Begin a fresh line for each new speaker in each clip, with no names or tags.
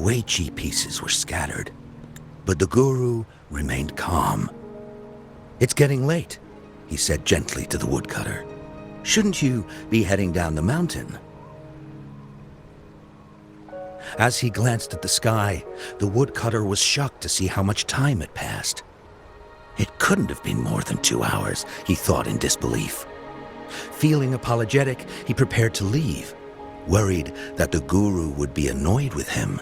Weiqi pieces were scattered, but the guru remained calm. "It's getting late," he said gently to the woodcutter. "Shouldn't you be heading down the mountain?" As he glanced at the sky, the woodcutter was shocked to see how much time had passed. It couldn't have been more than 2 hours, he thought in disbelief. Feeling apologetic, he prepared to leave, worried that the guru would be annoyed with him.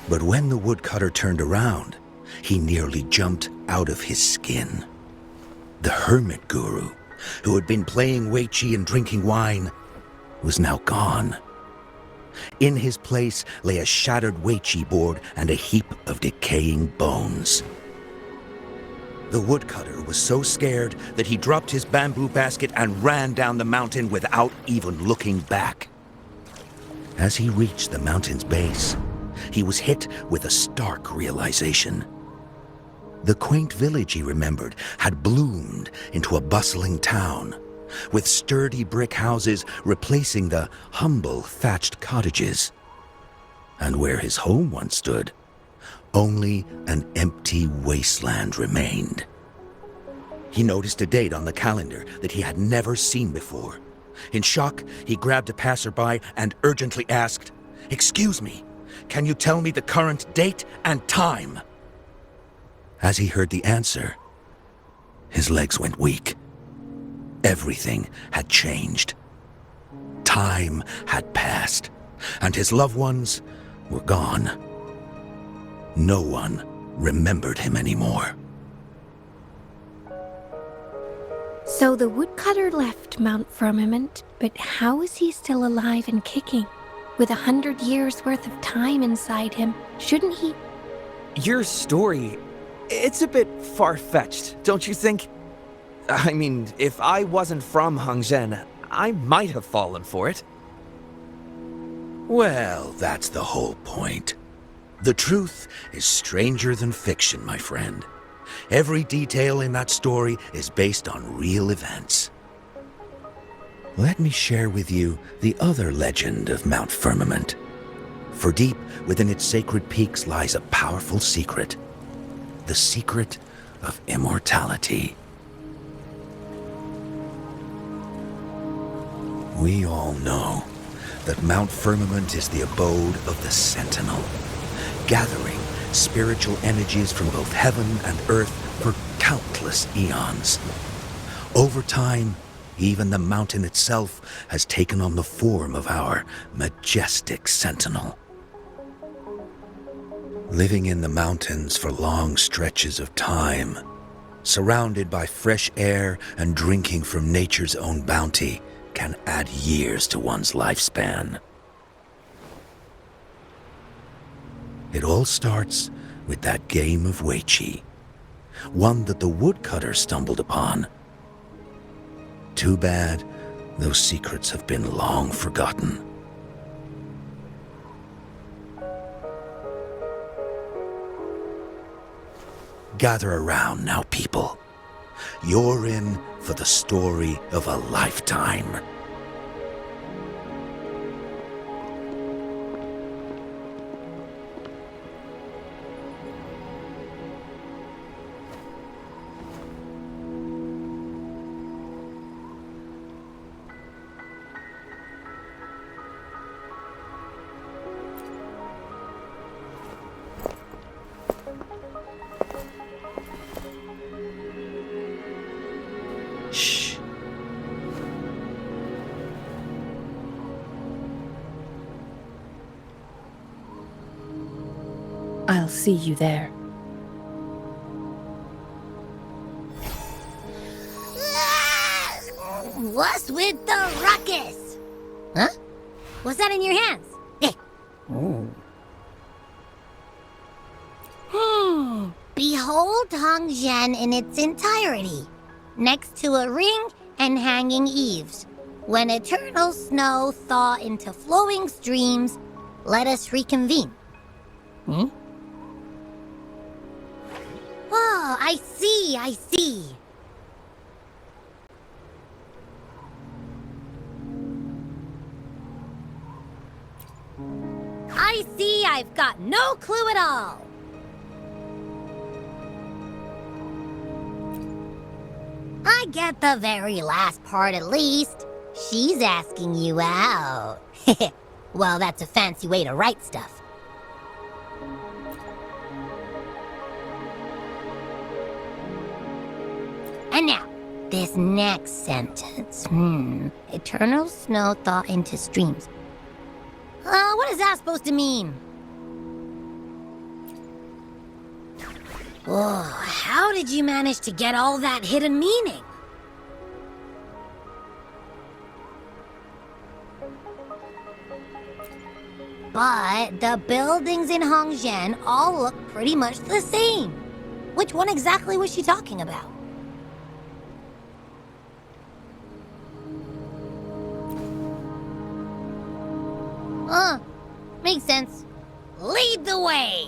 But when the woodcutter turned around, he nearly jumped out of his skin. The hermit guru, who had been playing Weiqi and drinking wine, was now gone. In his place lay a shattered Weiqi board and a heap of decaying bones. The woodcutter was so scared that he dropped his bamboo basket and ran down the mountain without even looking back. As he reached the mountain's base, he was hit with a stark realization. The quaint village he remembered had bloomed into a bustling town, with sturdy brick houses replacing the humble thatched cottages. And where his home once stood, only an empty wasteland remained. He noticed a date on the calendar that he had never seen before. In shock, he grabbed a passerby and urgently asked, "Excuse me, can you tell me the current date and time?" As he heard the answer, his legs went weak. Everything had changed. Time had passed, and his loved ones were gone. No one remembered him anymore.
So the woodcutter left Mount Firmament, but how is he still alive and kicking? With 100 years worth of time inside him, shouldn't he?
Your story, it's a bit far-fetched, don't you think? I mean, if I wasn't from Hongzhen, I might have fallen for it.
Well, that's the whole point. The truth is stranger than fiction, my friend. Every detail in that story is based on real events. Let me share with you the other legend of Mount Firmament. For deep within its sacred peaks lies a powerful secret. The secret of immortality. We all know that Mount Firmament is the abode of the Sentinel, gathering spiritual energies from both heaven and earth for countless eons. Over time, even the mountain itself has taken on the form of our majestic Sentinel. Living in the mountains for long stretches of time, surrounded by fresh air and drinking from nature's own bounty, can add years to one's lifespan. It all starts with that game of Weiqi, one that the woodcutter stumbled upon. Too bad those secrets have been long forgotten. Gather around now, people. You're in for the story of a lifetime. Shh.
I'll see you there.
What's with the ruckus? Huh? What's that in your hands? Behold Hongzhen in its entirety, next to a ring and hanging eaves. When eternal snow thaw into flowing streams, let us reconvene. Oh, I see, I see. I see I've got no clue at all. I get the very last part at least. She's asking you out. Well, that's a fancy way to write stuff. And now, this next sentence. Eternal snow thaw into streams. What is that supposed to mean? Oh, how did you manage to get all that hidden meaning? But the buildings in Hongzhen all look pretty much the same. Which one exactly was she talking about? Makes sense. Lead the way!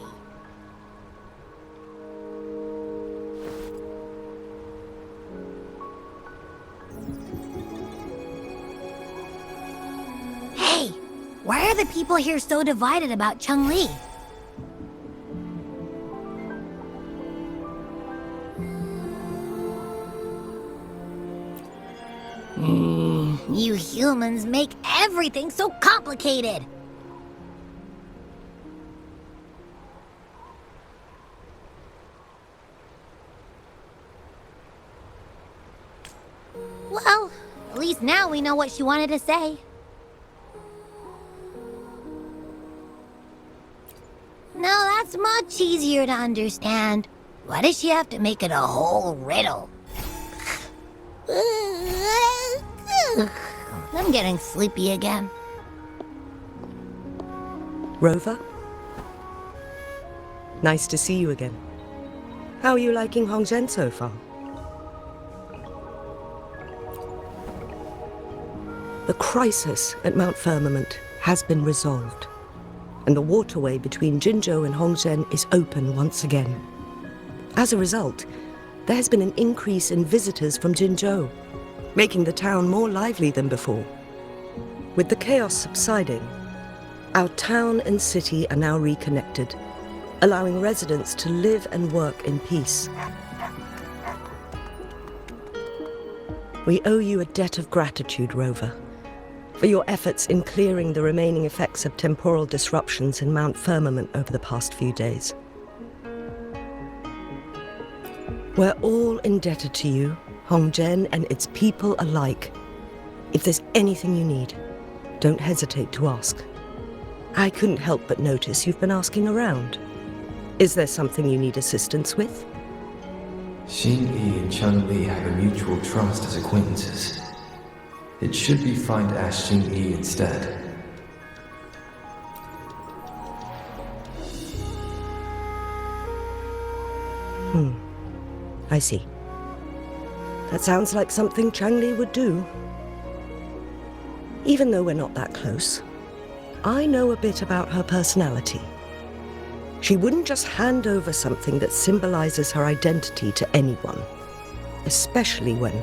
Hey, why are the people here so divided about Changli? You humans make everything so complicated! Well, at least now we know what she wanted to say. No, that's much easier to understand. Why does she have to make it a whole riddle? I'm getting sleepy again.
Rover? Nice to see you again. How are you liking Hongzhen so far? The crisis at Mount Firmament has been resolved, and the waterway between Jinzhou and Hongzhen is open once again. As a result, there has been an increase in visitors from Jinzhou, making the town more lively than before. With the chaos subsiding, our town and city are now reconnected, allowing residents to live and work in peace. We owe you a debt of gratitude, Rover, for your efforts in clearing the remaining effects of temporal disruptions in Mount Firmament over the past few days. We're all indebted to you, Hongzhen and its people alike. If there's anything you need, don't hesitate to ask. I couldn't help but notice you've been asking around. Is there something you need assistance with?
Xingli and Changli have a mutual trust as acquaintances. It should be fine to ask Xingli instead.
I see. That sounds like something Changli would do. Even though we're not that close, I know a bit about her personality. She wouldn't just hand over something that symbolizes her identity to anyone, especially when...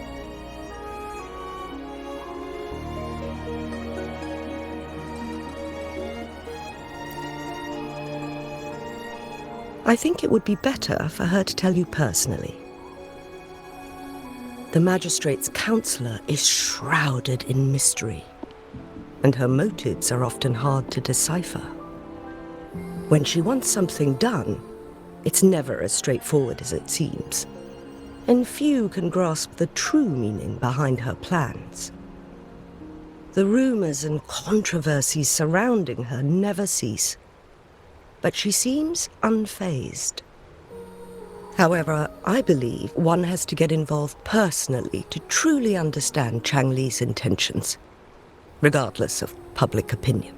I think it would be better for her to tell you personally. The magistrate's counselor is shrouded in mystery, and her motives are often hard to decipher. When she wants something done, it's never as straightforward as it seems, and few can grasp the true meaning behind her plans. The rumors and controversies surrounding her never cease, but she seems unfazed. However, I believe one has to get involved personally to truly understand Changli's intentions, regardless of public opinion.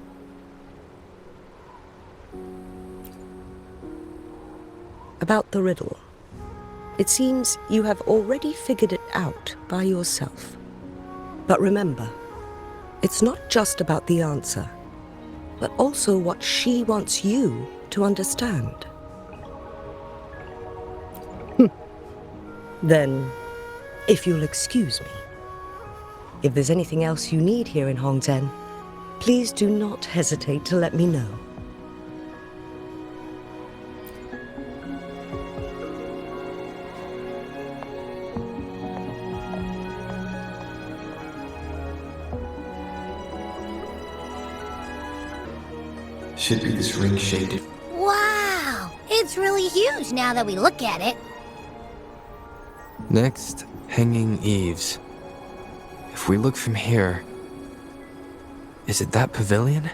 About the riddle. It seems you have already figured it out by yourself. But remember, it's not just about the answer, but also what she wants you to understand. Then, if you'll excuse me, if there's anything else you need here in Hongzhen, Please do not hesitate to let me know.
Should be this ring shaped.
Wow! It's really huge now that we look at it.
Next, hanging eaves. If we look from here, is it that pavilion?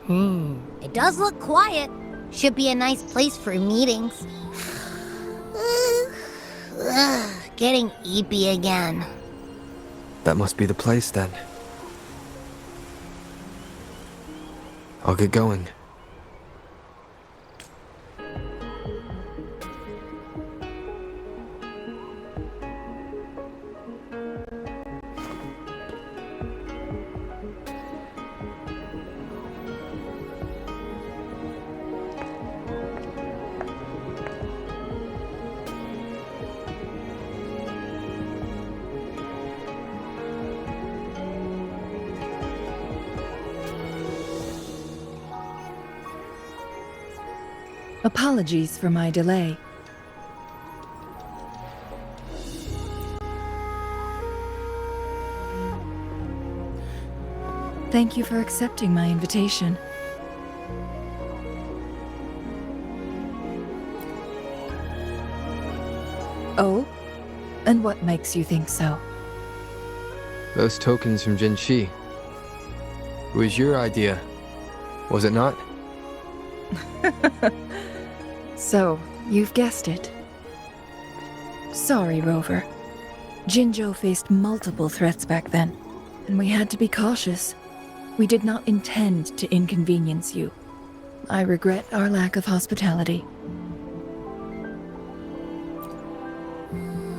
It does look quiet. Should be a nice place for meetings. Getting eepy again.
That must be the place then. I'll get going.
Apologies for my delay. Thank you for accepting my invitation. Oh? And what makes you think so?
Those tokens from Jinshi. It was your idea, was it not?
So, you've guessed it. Sorry, Rover. Jinzhou faced multiple threats back then, and we had to be cautious. We did not intend to inconvenience you. I regret our lack of hospitality.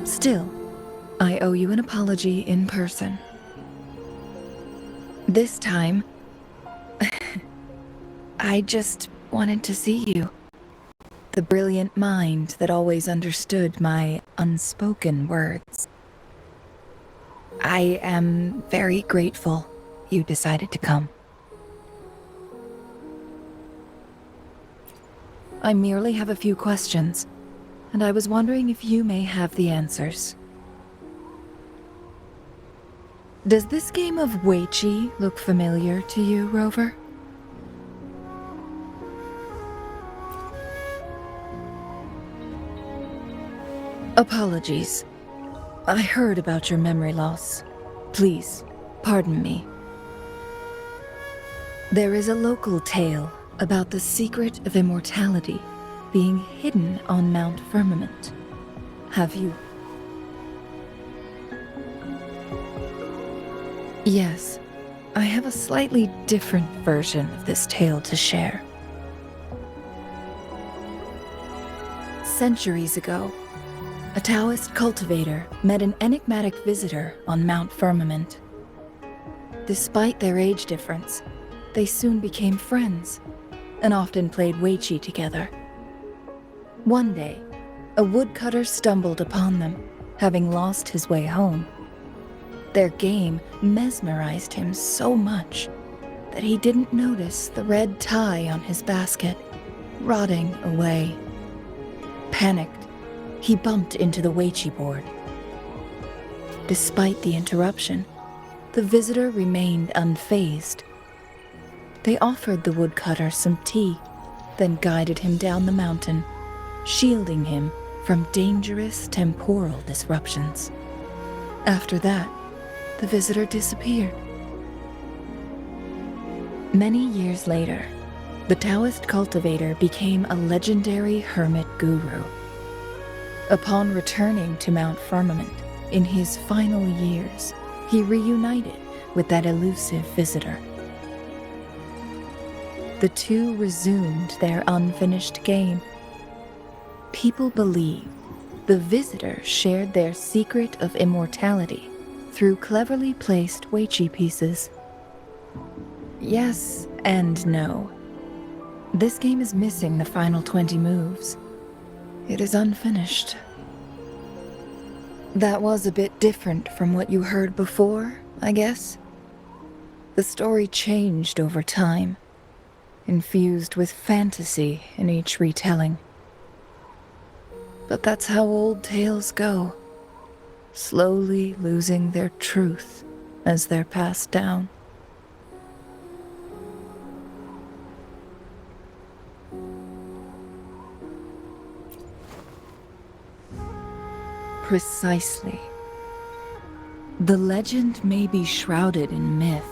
Still, I owe you an apology in person. This time, I just wanted to see you. The brilliant mind that always understood my unspoken words. I am very grateful you decided to come. I merely have a few questions, and I was wondering if you may have the answers. Does this game of Weiqi look familiar to you, Rover? Apologies. I heard about your memory loss. Please, pardon me. There is a local tale about the secret of immortality being hidden on Mount Firmament. Have you? Yes, I have a slightly different version of this tale to share. Centuries ago, a Taoist cultivator met an enigmatic visitor on Mount Firmament. Despite their age difference, they soon became friends and often played Weiqi together. One day, a woodcutter stumbled upon them, having lost his way home. Their game mesmerized him so much that he didn't notice the red tie on his basket, rotting away. Panicked, he bumped into the Weiqi board. Despite the interruption, the visitor remained unfazed. They offered the woodcutter some tea, then guided him down the mountain, shielding him from dangerous temporal disruptions. After that, the visitor disappeared. Many years later, the Taoist cultivator became a legendary hermit guru. Upon returning to Mount Firmament in his final years, he reunited with that elusive visitor. The two resumed their unfinished game. People believe the visitor shared their secret of immortality through cleverly placed Weiqi pieces. Yes and no. This game is missing the final 20 moves. It is unfinished. That was a bit different from what you heard before, I guess? The story changed over time, infused with fantasy in each retelling. But that's how old tales go, slowly losing their truth as they're passed down. Precisely. The legend may be shrouded in myth,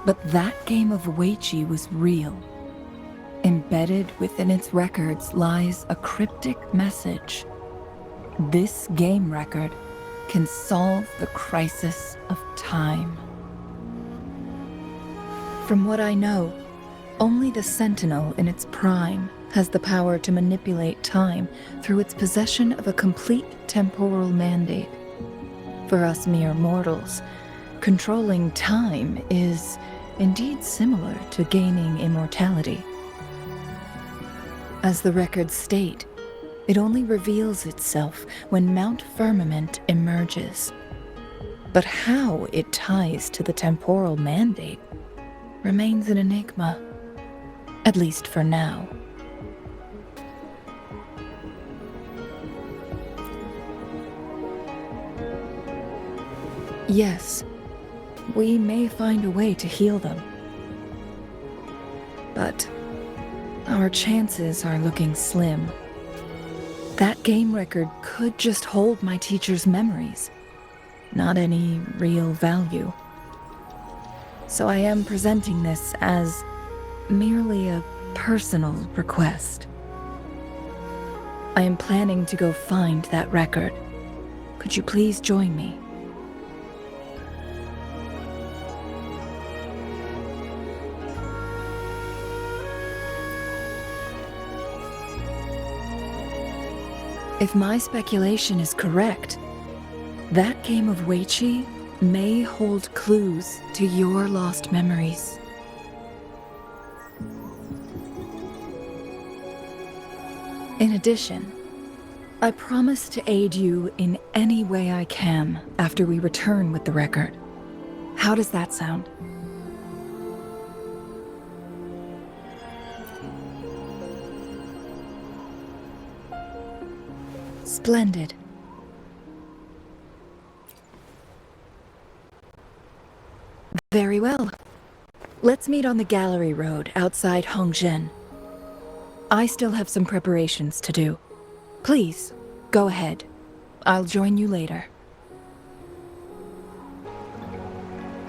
but that game of Weiqi was real. Embedded within its records lies a cryptic message. This game record can solve the crisis of time. From what I know, only the Sentinel in its prime has the power to manipulate time through its possession of a complete temporal mandate. For us mere mortals, controlling time is indeed similar to gaining immortality. As the records state, it only reveals itself when Mount Firmament emerges. But how it ties to the temporal mandate remains an enigma, at least for now. Yes, we may find a way to heal them. But our chances are looking slim. That game record could just hold my teacher's memories, not any real value. So I am presenting this as merely a personal request. I am planning to go find that record. Could you please join me? If my speculation is correct, that game of Weiqi may hold clues to your lost memories. In addition, I promise to aid you in any way I can after we return with the record. How does that sound? Splendid. Very well. Let's meet on the gallery road outside Hongzhen. I still have some preparations to do. Please, go ahead. I'll join you later.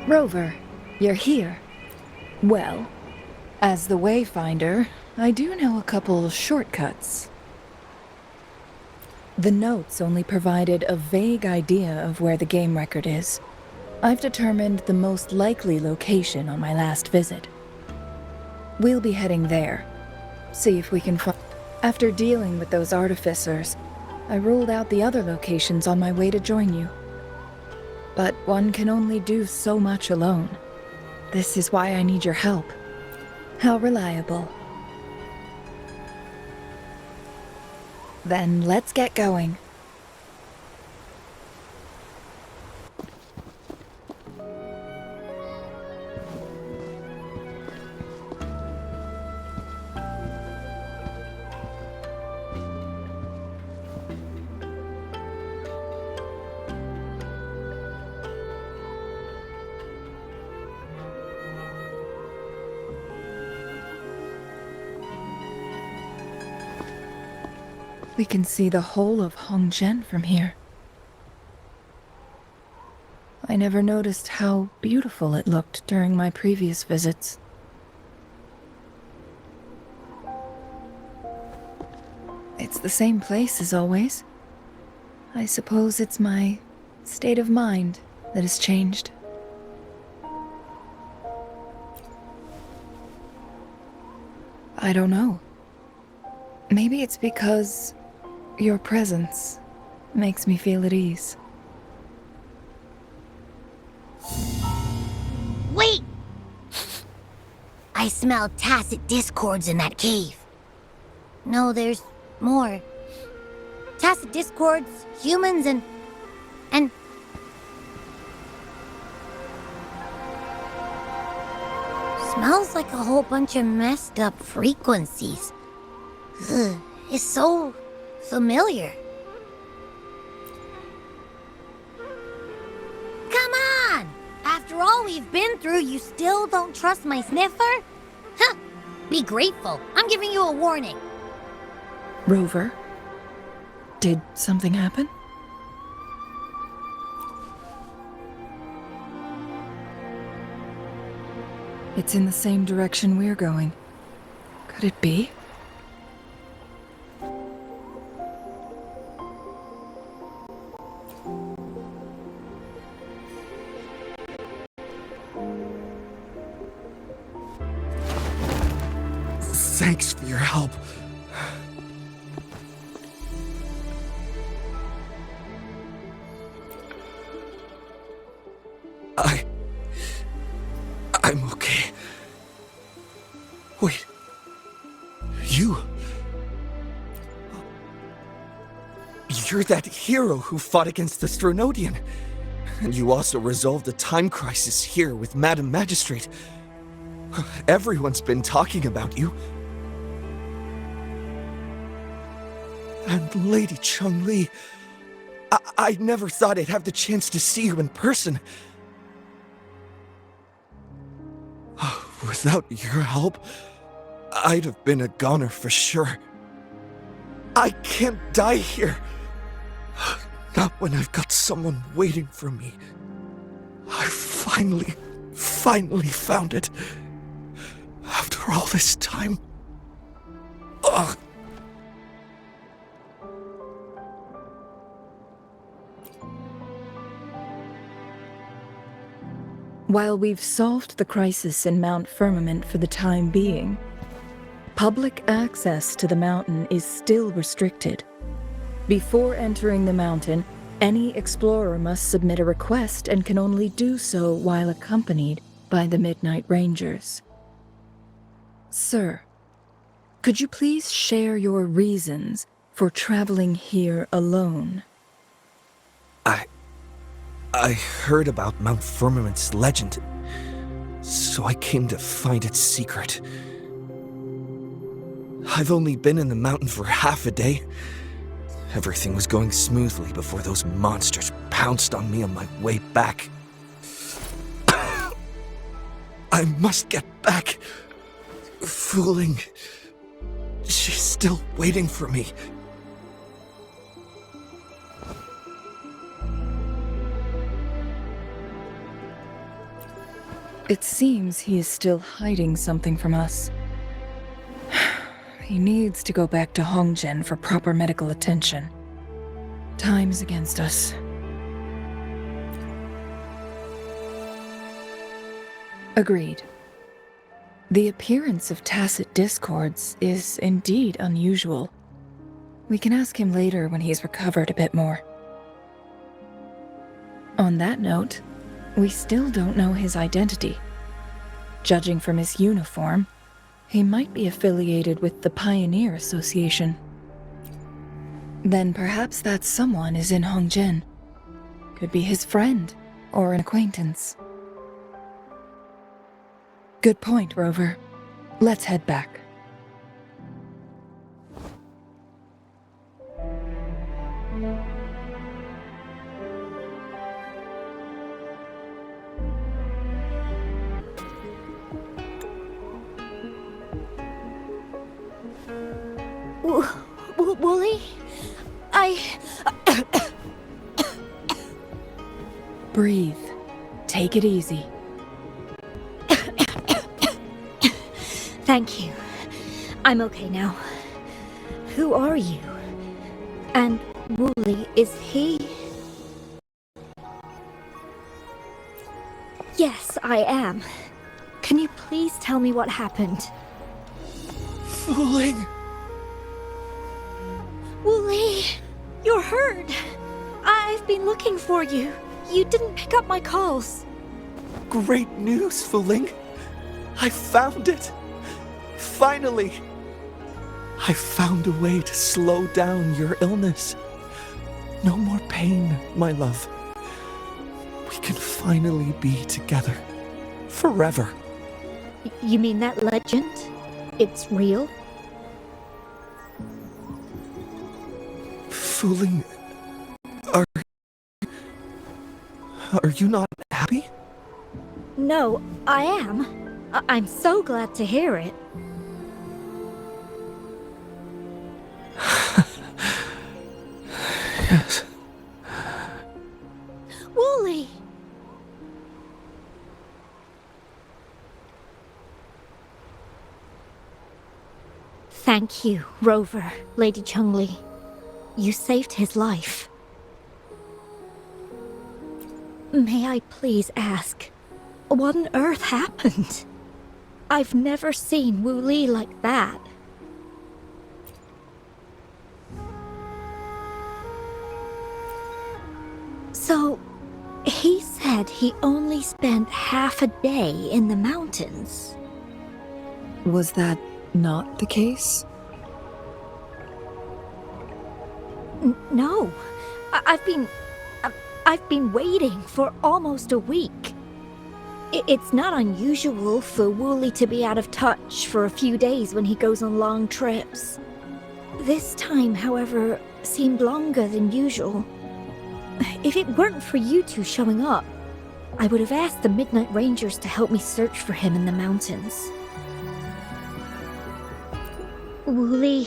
Rover, you're here. Well, as the Wayfinder, I do know a couple shortcuts. The notes only provided a vague idea of where the game record is. I've determined the most likely location on my last visit. We'll be heading there. See if we can find... After dealing with those artificers, I ruled out the other locations on my way to join you. But one can only do so much alone. This is why I need your help. How reliable. Then let's get going. We can see the whole of Hongzhen from here. I never noticed how beautiful it looked during my previous visits. It's the same place as always. I suppose it's my state of mind that has changed. I don't know. Maybe it's because your presence makes me feel at ease.
Wait! I smell tacit discords in that cave. No, there's more. Tacit discords, humans, and... smells like a whole bunch of messed up frequencies. Ugh, it's so familiar. Come on! After all we've been through, you still don't trust my sniffer? Huh! Be grateful. I'm giving you a warning.
Rover, did something happen? It's in the same direction we're going. Could it be?
Thanks for your help. I'm okay. Wait. You're that hero who fought against the Stronodian. And you also resolved a time crisis here with Madam Magistrate. Everyone's been talking about you. And Lady Changli, I never thought I'd have the chance to see you in person. Without your help, I'd have been a goner for sure. I can't die here. Not when I've got someone waiting for me. I finally found it. After all this time. Ugh.
While we've solved the crisis in Mount Firmament for the time being, public access to the mountain is still restricted. Before entering the mountain, any explorer must submit a request and can only do so while accompanied by the Midnight Rangers. Sir, could you please share your reasons for traveling here alone?
I heard about Mount Firmament's legend, so I came to find its secret. I've only been in the mountain for half a day. Everything was going smoothly before those monsters pounced on me on my way back. I must get back. Fooling. She's still waiting for me.
It seems he is still hiding something from us. He needs to go back to Hongzhen for proper medical attention. Time is against us. Agreed. The appearance of tacit discords is indeed unusual. We can ask him later when he's recovered a bit more. On that note, we still don't know his identity. Judging from his uniform, he might be affiliated with the Pioneer Association. Then perhaps that someone is in Hongzhen. Could be his friend or an acquaintance. Good point, Rover. Let's head back.
Wooly?
Breathe. Take it easy.
Thank you. I'm okay now. Who are you? And Wooly, is he? Yes, I am. Can you please tell me what happened?
Fooling!
Wooly, you're hurt. I've been looking for you. You didn't pick up my calls.
Great news, Fooling! I found it! Finally! I found a way to slow down your illness. No more pain, my love. We can finally be together. Forever.
You mean that legend? It's real?
Fooling. Are you not happy?
No, I am. I'm so glad to hear it.
Yes.
Wooly! Thank you, Rover, Lady Changli. You saved his life. May I please ask, what on earth happened? I've never seen Wu Li like that. So, he said he only spent half a day in the mountains.
Was that not the case?
No. I've been waiting for almost a week. It's not unusual for Wooly to be out of touch for a few days when he goes on long trips. This time, however, seemed longer than usual. If it weren't for you two showing up, I would have asked the Midnight Rangers to help me search for him in the mountains. Wooly,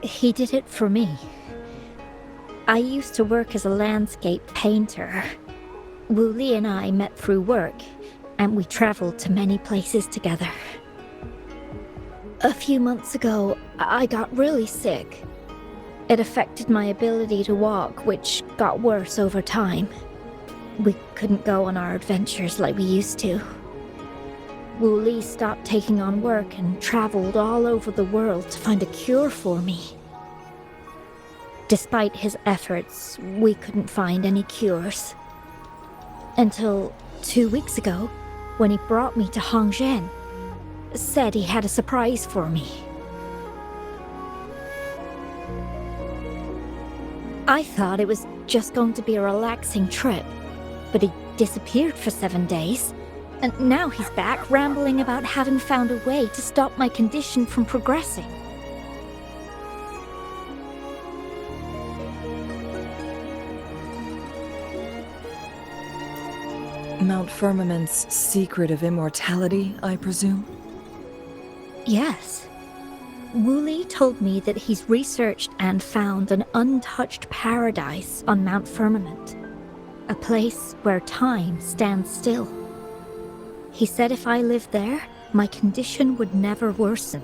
he did it for me. I used to work as a landscape painter. Wooly and I met through work, and we traveled to many places together. A few months ago, I got really sick. It affected my ability to walk, which got worse over time. We couldn't go on our adventures like we used to. Wooly stopped taking on work and traveled all over the world to find a cure for me. Despite his efforts, we couldn't find any cures. Until 2 weeks ago, when he brought me to Hongzhen, said he had a surprise for me. I thought it was just going to be a relaxing trip, but he disappeared for 7 days, and now he's back rambling about having found a way to stop my condition from progressing.
Mount Firmament's secret of immortality, I presume?
Yes. Wooly told me that he's researched and found an untouched paradise on Mount Firmament, a place where time stands still. He said if I lived there, my condition would never worsen.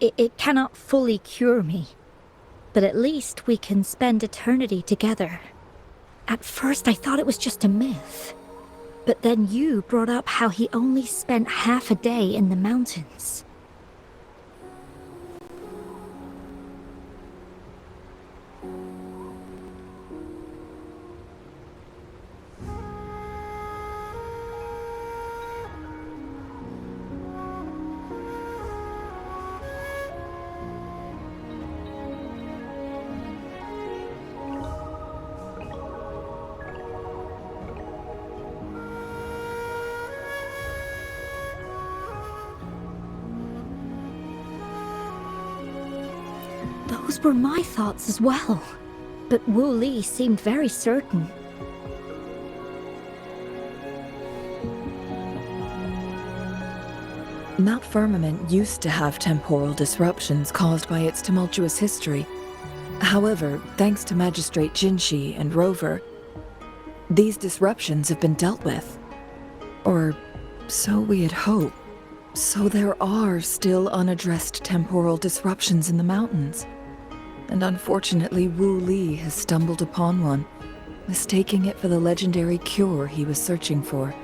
It cannot fully cure me, but at least we can spend eternity together. At first I thought it was just a myth. But then you brought up how he only spent half a day in the mountains. Those were my thoughts as well. But Wu Li seemed very certain.
Mount Firmament used to have temporal disruptions caused by its tumultuous history. However, thanks to Magistrate Jinshi and Rover, these disruptions have been dealt with. Or so we had hoped. So there are still unaddressed temporal disruptions in the mountains. And unfortunately, Wu Li has stumbled upon one, mistaking it for the legendary cure he was searching for.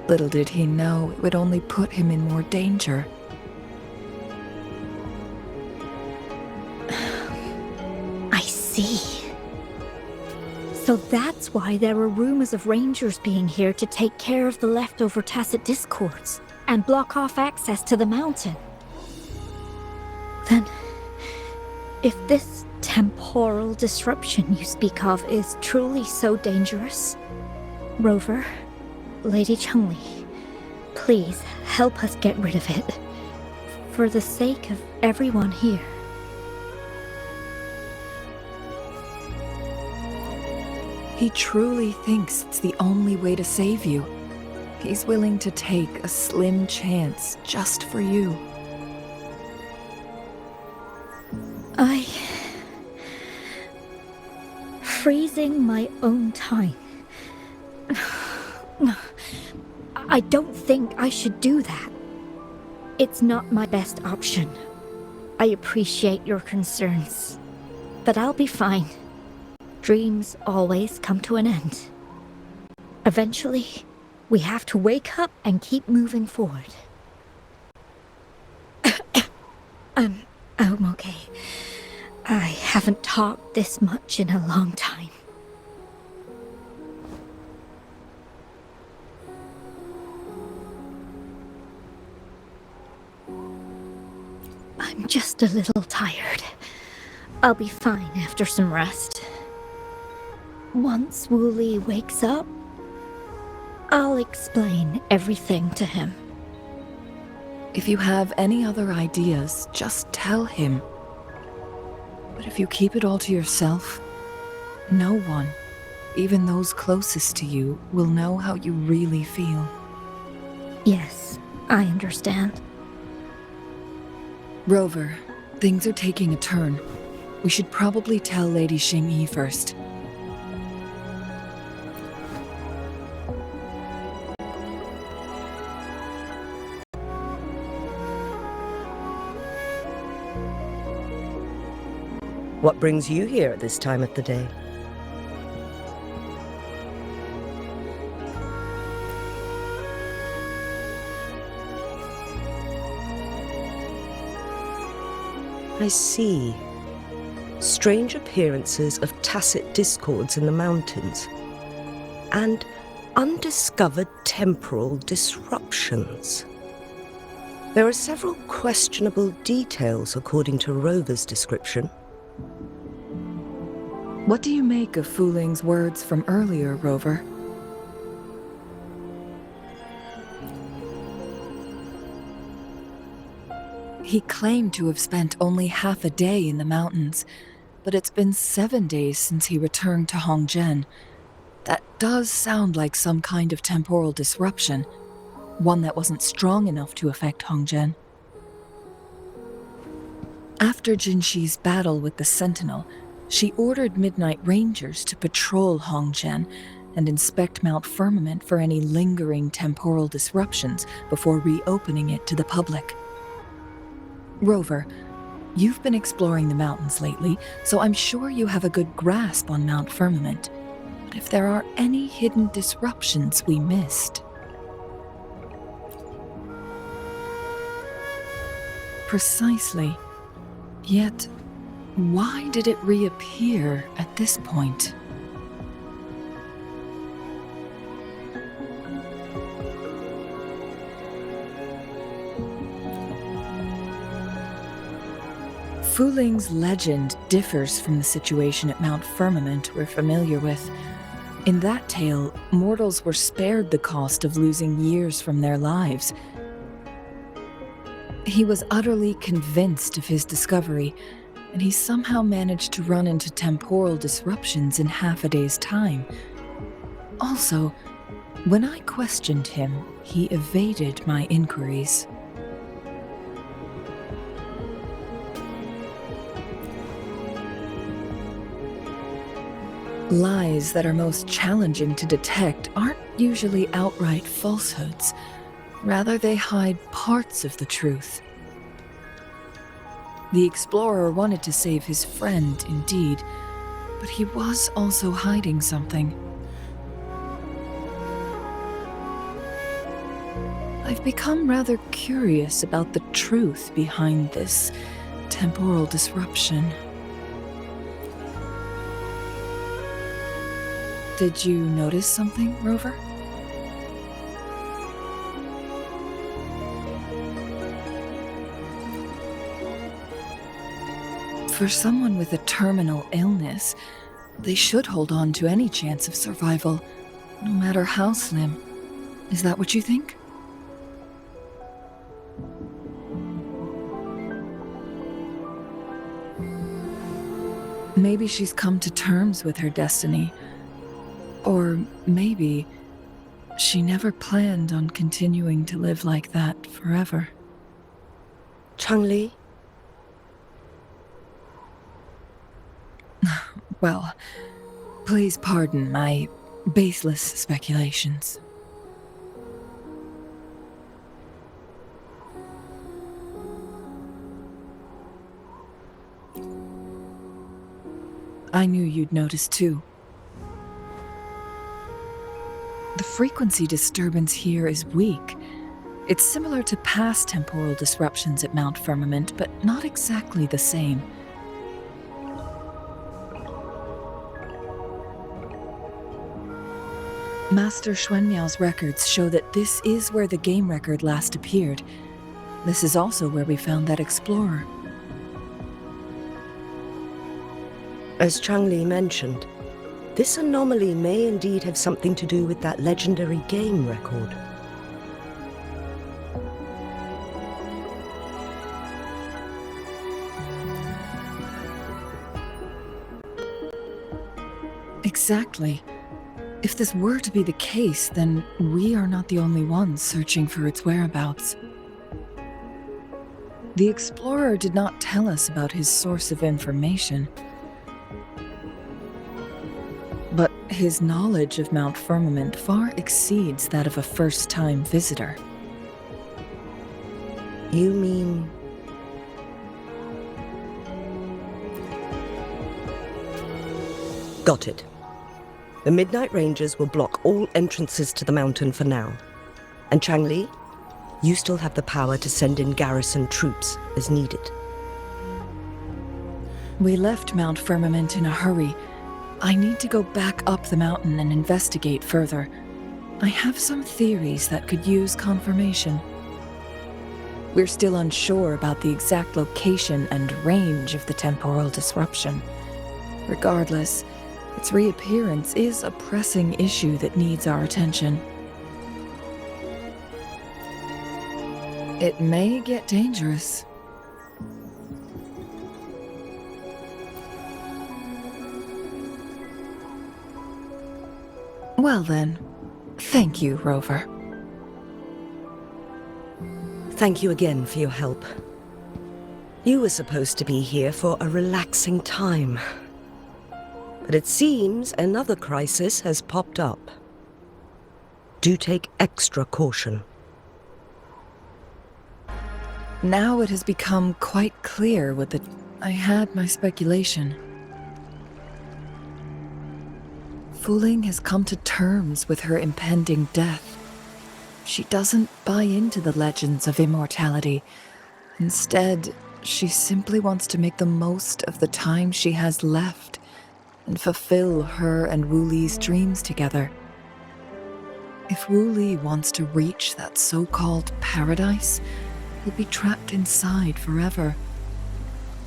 Little did he know it would only put him in more danger.
I see. So that's why there were rumors of rangers being here to take care of the leftover tacit discords and block off access to the mountain. Then, if this temporal disruption you speak of is truly so dangerous? Rover, Lady Changli, please help us get rid of it. For the sake of everyone here.
He truly thinks it's the only way to save you. He's willing to take a slim chance just for you.
Freezing my own time. I don't think I should do that. It's not my best option. I appreciate your concerns, but I'll be fine. Dreams always come to an end. Eventually, we have to wake up and keep moving forward. I'm okay. I haven't talked this much in a long time. I'm just a little tired. I'll be fine after some rest. Once Wooly wakes up, I'll explain everything to him.
If you have any other ideas, just tell him. But if you keep it all to yourself, no one, even those closest to you, will know how you really feel.
Yes, I understand.
Rover, things are taking a turn. We should probably tell Lady Xingyi first.
What brings you here at this time of the day? I see. Strange appearances of tacit discords in the mountains, and undiscovered temporal disruptions. There are several questionable details according to Rover's description.
What do you make of Fuling's words from earlier, Rover? He claimed to have spent only half a day in the mountains, but it's been 7 days since he returned to Hongzhen. That does sound like some kind of temporal disruption, one that wasn't strong enough to affect Hongzhen. After Jinxi's battle with the Sentinel, she ordered Midnight Rangers to patrol Hongzhen and inspect Mount Firmament for any lingering temporal disruptions before reopening it to the public. Rover, you've been exploring the mountains lately, so I'm sure you have a good grasp on Mount Firmament. But if there are any hidden disruptions we missed... Precisely. Yet, why did it reappear at this point? Fuling's legend differs from the situation at Mount Firmament we're familiar with. In that tale, mortals were spared the cost of losing years from their lives. He was utterly convinced of his discovery, and he somehow managed to run into temporal disruptions in half a day's time. Also, when I questioned him, he evaded my inquiries. Lies that are most challenging to detect aren't usually outright falsehoods. Rather, they hide parts of the truth. The explorer wanted to save his friend, indeed, but he was also hiding something. I've become rather curious about the truth behind this temporal disruption. Did you notice something, Rover? For someone with a terminal illness, they should hold on to any chance of survival, no matter how slim. Is that what you think? Maybe she's come to terms with her destiny. Or maybe she never planned on continuing to live like that forever.
Changli?
Well, please pardon my baseless speculations. I knew you'd notice too. The frequency disturbance here is weak. It's similar to past temporal disruptions at Mount Firmament, but not exactly the same. Master Xuanmiao's records show that this is where the game record last appeared. This is also where we found that explorer.
As Changli mentioned, this anomaly may indeed have something to do with that legendary game record.
Exactly. If this were to be the case, then we are not the only ones searching for its whereabouts. The explorer did not tell us about his source of information. But his knowledge of Mount Firmament far exceeds that of a first-time visitor.
You mean... Got it. The Midnight Rangers will block all entrances to the mountain for now. And Changli, you still have the power to send in garrison troops as needed.
We left Mount Firmament in a hurry. I need to go back up the mountain and investigate further. I have some theories that could use confirmation. We're still unsure about the exact location and range of the temporal disruption. Regardless, its reappearance is a pressing issue that needs our attention. It may get dangerous. Well then, thank you, Rover.
Thank you again for your help. You were supposed to be here for a relaxing time. But it seems another crisis has popped up. Do take extra caution.
Now it has become quite clear what I had my speculation. Fuling has come to terms with her impending death. She doesn't buy into the legends of immortality. Instead, she simply wants to make the most of the time she has left and fulfill her and Wu Li's dreams together. If Wu Li wants to reach that so-called paradise, he'll be trapped inside forever.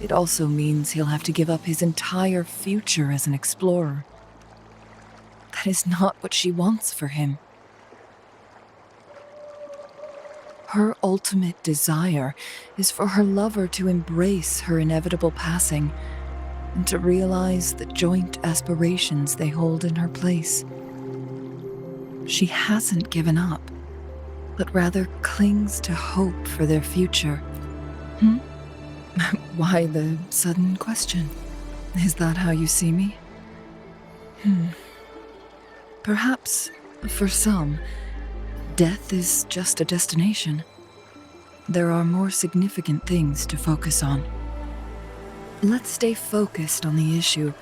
It also means he'll have to give up his entire future as an explorer. That is not what she wants for him. Her ultimate desire is for her lover to embrace her inevitable passing and to realize the joint aspirations they hold in her place. She hasn't given up, but rather clings to hope for their future. Why the sudden question? Is that how you see me? Perhaps, for some, death is just a destination. There are more significant things to focus on. Let's stay focused on the issue.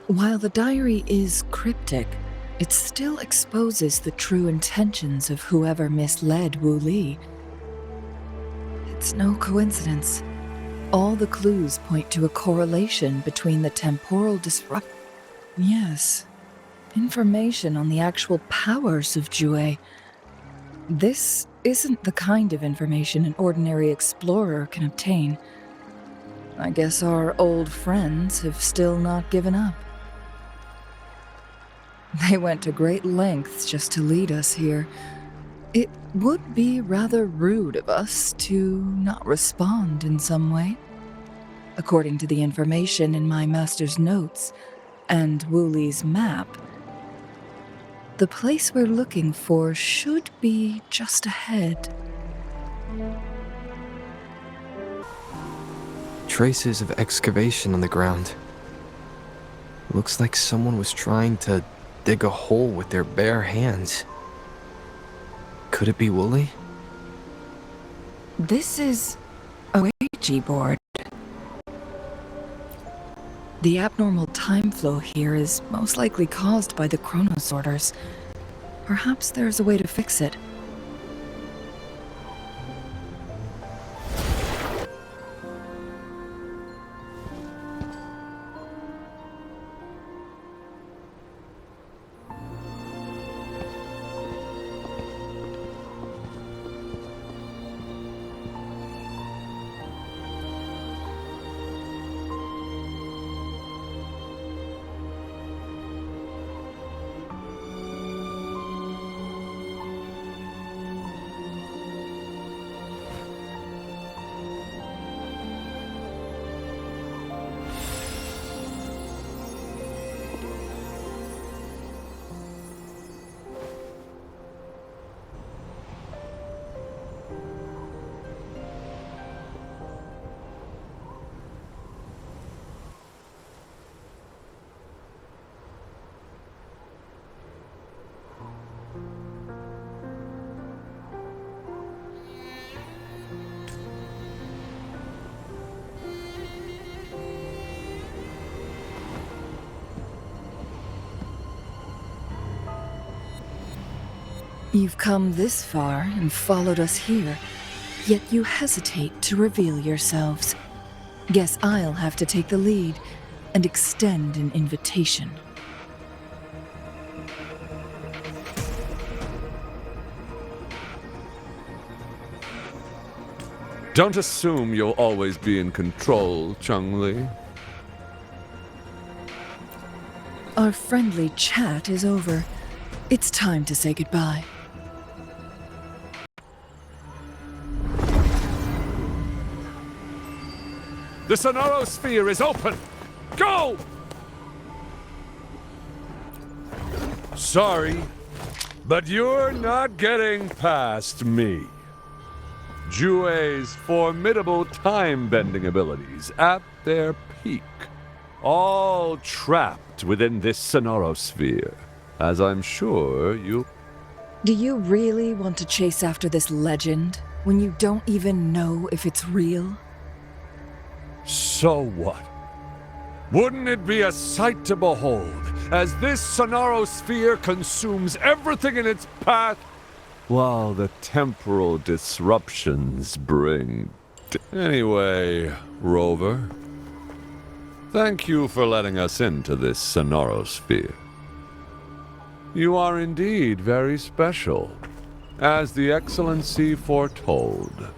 While the diary is cryptic, it still exposes the true intentions of whoever misled Wu Li. It's no coincidence. All the clues point to a correlation between the temporal disrupt... Yes, information on the actual powers of Jue. This isn't the kind of information an ordinary explorer can obtain. I guess our old friends have still not given up. They went to great lengths just to lead us here. It would be rather rude of us to not respond in some way. According to the information in my master's notes and Wuli's map, the place we're looking for should be just ahead.
Traces of excavation on the ground. Looks like someone was trying to dig a hole with their bare hands. Could it be Wooly?
This is a Ouija board. The abnormal time flow here is most likely caused by the chronosorters. Perhaps there's a way to fix it. You've come this far and followed us here, yet you hesitate to reveal yourselves. Guess I'll have to take the lead and extend an invitation.
Don't assume you'll always be in control, Changli.
Our friendly chat is over. It's time to say goodbye.
The Sonorosphere is open! Go! Sorry, but you're not getting past me. Jue's formidable time-bending abilities at their peak, all trapped within this Sonorosphere, as I'm sure you...
Do you really want to chase after this legend when you don't even know if it's real?
So what? Wouldn't it be a sight to behold, as this Sonorosphere consumes everything in its path, while the temporal disruptions bring... Anyway, Rover, thank you for letting us into this Sonorosphere. You are indeed very special, as the Excellency foretold.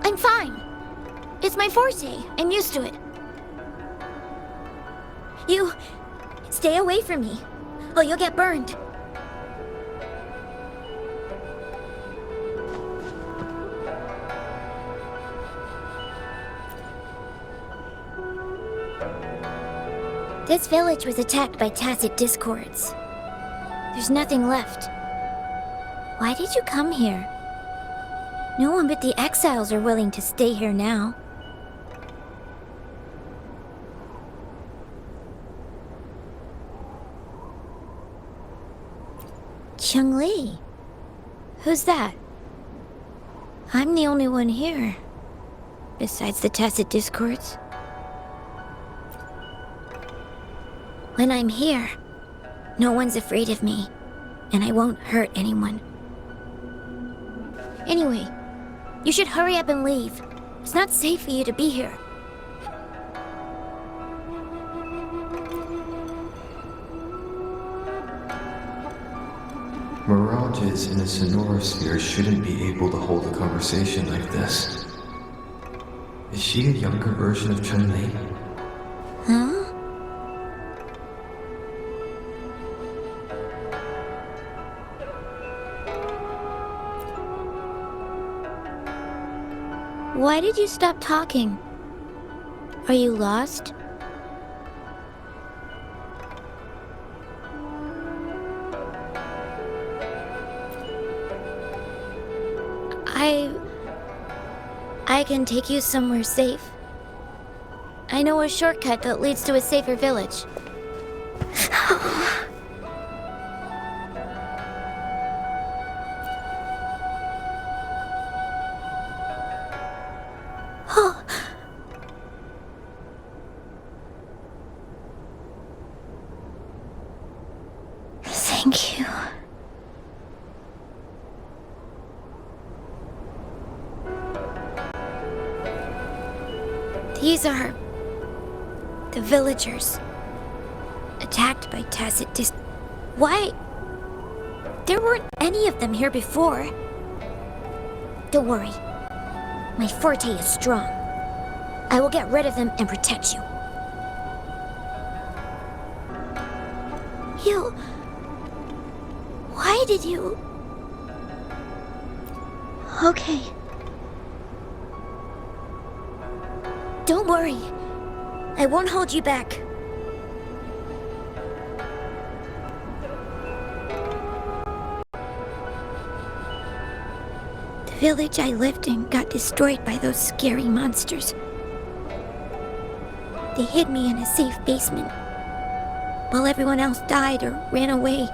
I'm fine. It's my forte. I'm used to it. You... stay away from me. Oh, you'll get burned. This village was attacked by tacit discords. There's nothing left. Why did you come here? No one but the exiles are willing to stay here now. Changli. Who's that? I'm the only one here, besides the tacit discords. When I'm here, no one's afraid of me, and I won't hurt anyone. Anyway, you should hurry up and leave. It's not safe for you to be here.
Mirages in a sonorosphere shouldn't be able to hold a conversation like this. Is she a younger version of Changli?
Huh? Why did you stop talking? Are you lost? I can take you somewhere safe. I know a shortcut that leads to a safer village. Thank you. These are the villagers attacked by tacit dis. Why? There weren't any of them here before. Don't worry. My forte is strong. I will get rid of them and protect you. Why did you?
Okay.
Don't worry. I won't hold you back. The village I lived in got destroyed by those scary monsters. They hid me in a safe basement, while everyone else died or ran away.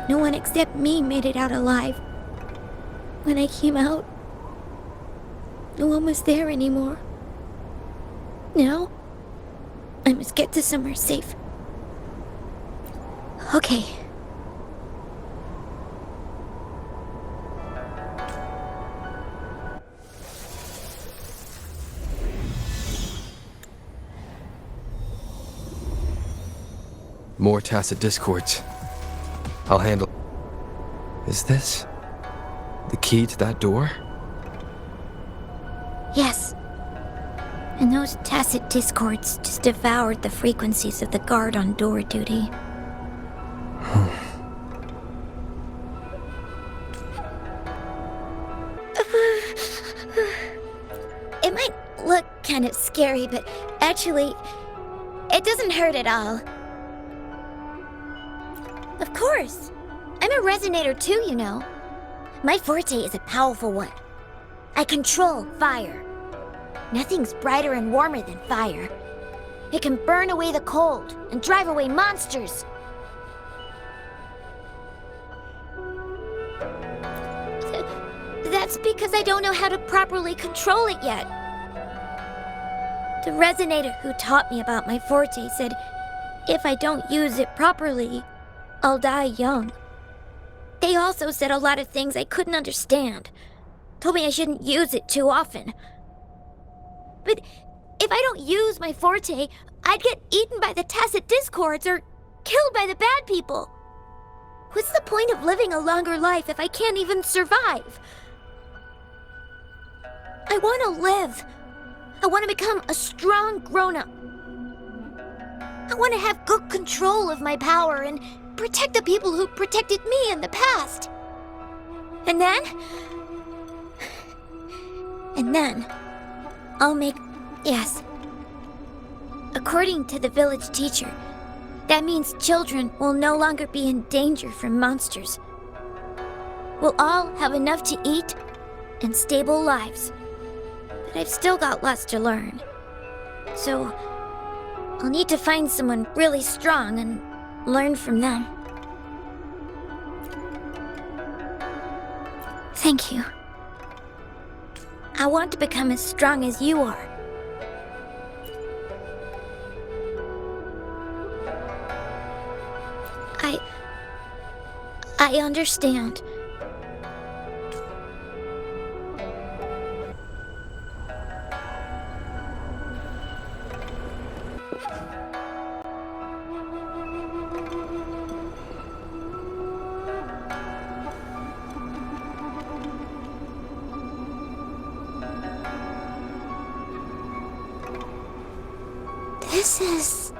No one except me made it out alive. When I came out, no one was there anymore. Now, I must get to somewhere safe. Okay.
More tacit discords. I'll handle. Is this the key to that door?
Yes. And those tacit discords just devoured the frequencies of the guard on door duty. It might look kind of scary, but actually, it doesn't hurt at all. Of course. I'm a resonator too, you know. My forte is a powerful one. I control fire. Nothing's brighter and warmer than fire. It can burn away the cold and drive away monsters. That's because I don't know how to properly control it yet. The resonator who taught me about my forte said if I don't use it properly, I'll die young. They also said a lot of things I couldn't understand. Told me I shouldn't use it too often. But if I don't use my forte, I'd get eaten by the tacit discords or killed by the bad people. What's the point of living a longer life if I can't even survive? I want to live. I want to become a strong grown-up. I want to have good control of my power and protect the people who protected me in the past. And then I'll make... Yes. According to the village teacher, that means children will no longer be in danger from monsters. We'll all have enough to eat and stable lives. But I've still got lots to learn. So, I'll need to find someone really strong and learn from them. Thank you. I want to become as strong as you are. I understand. This is...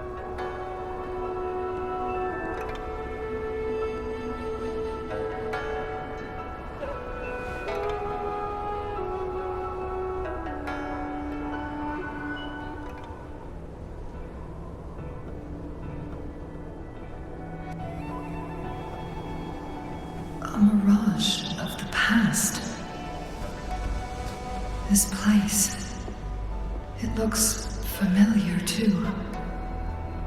A mirage of the past. This place. It looks familiar too.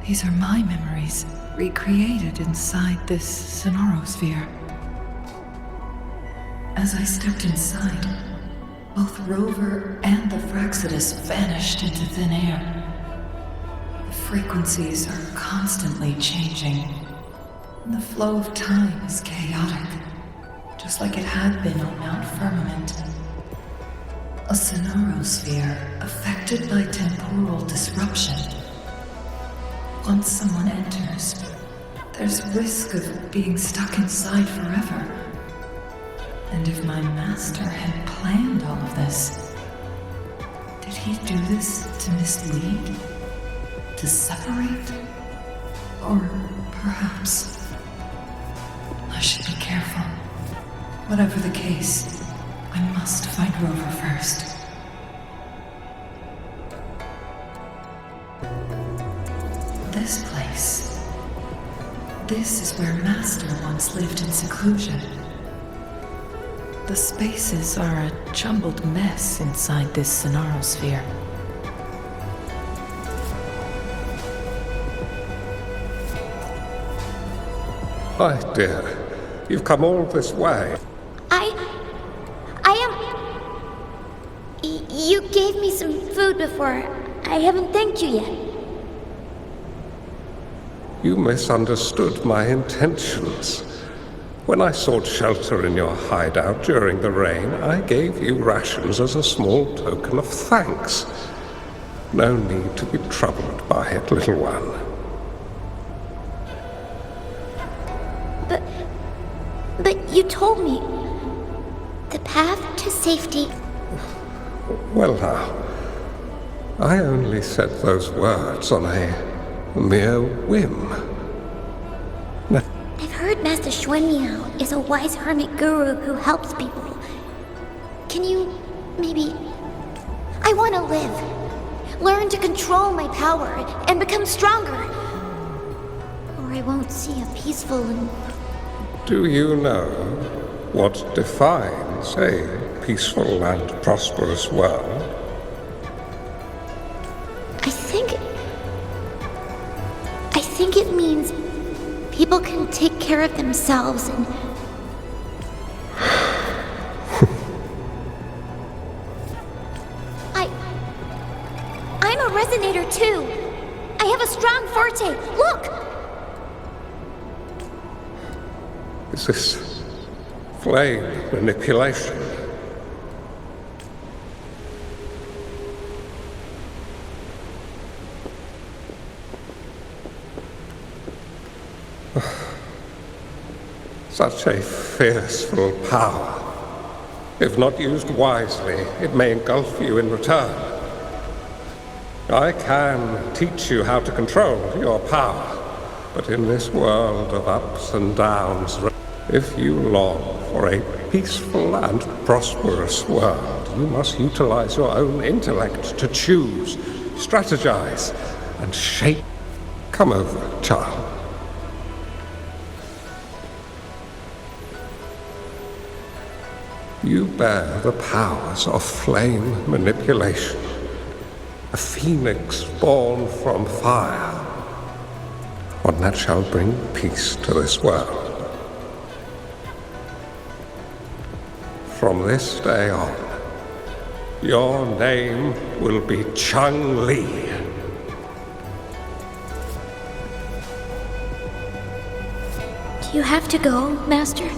These are my memories, recreated inside this Sonorosphere. As I stepped inside, both Rover and the Fraxidus vanished into thin air. The frequencies are constantly changing, and the flow of time is chaotic, just like it had been on Mount Firmament. A Sonorosphere affected by temporal disruption. Once someone enters, there's risk of being stuck inside forever. And if my master had planned all of this, did he do this to mislead? To separate? Or perhaps I should be careful. Whatever the case, I must find Rover first. This place. This is where Master once lived in seclusion. The spaces are a jumbled mess inside this Sonorosphere.
My dear, you've come all this way.
You gave me some food before. I haven't thanked you yet.
You misunderstood my intentions. When I sought shelter in your hideout during the rain, I gave you rations as a small token of thanks. No need to be troubled by it, little one.
But you told me the path to safety.
Well now, I only said those words on a mere whim.
I've heard Master Xuanmiao is a wise hermit guru who helps people. Can you, maybe... I want to live. Learn to control my power and become stronger. Or I won't see a peaceful and...
Do you know what defines a peaceful and prosperous world?
I think it means people can take care of themselves and... I'm a resonator too. I have a strong forte. Look!
Is this flame manipulation? Such a fearful power. If not used wisely, it may engulf you in return. I can teach you how to control your power, but in this world of ups and downs, if you long for a peaceful and prosperous world, you must utilize your own intellect to choose, strategize, and shape. Come over, child. You bear the powers of flame manipulation, a phoenix born from fire, one that shall bring peace to this world. from this day on, your name will be Changli.
Do you have to go, Master?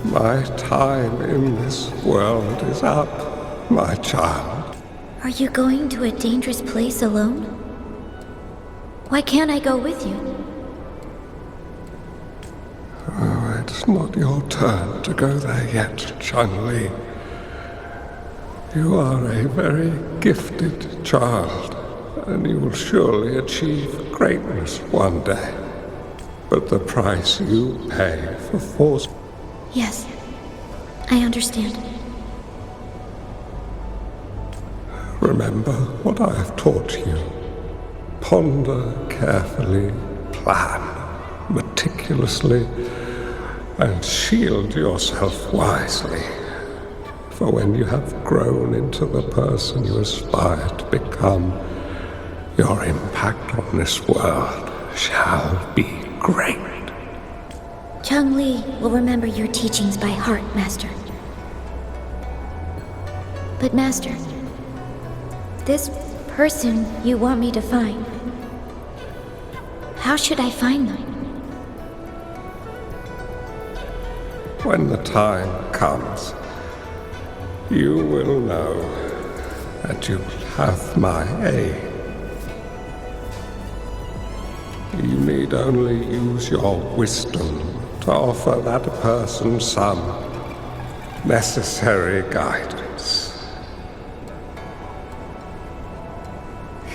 My time in this world is up, my child.
Are you going to a dangerous place alone? Why can't I go with you?
Oh, it's not your turn to go there yet, Changli. You are a very gifted child, and you will surely achieve greatness one day. But the price you pay for force...
Yes, I understand.
Remember what I have taught you. Ponder carefully, plan meticulously, and shield yourself wisely. For when you have grown into the person you aspire to become, your impact on this world shall be great.
Changli will remember your teachings by heart, Master. But Master, this person you want me to find, how should I find them?
When the time comes, you will know that you have my aid. You need only use your wisdom to offer that person some necessary guidance.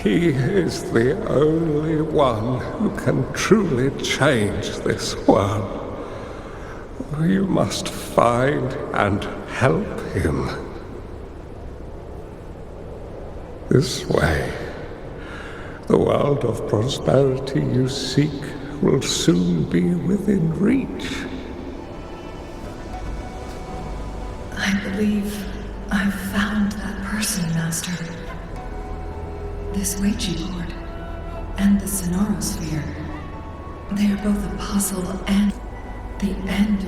He is the only one who can truly change this world. You must find and help him. This way, the world of prosperity you seek will soon be within reach.
I believe I've found that person, Master. This Ouija board and the Sonorosphere. They are both a puzzle and the end.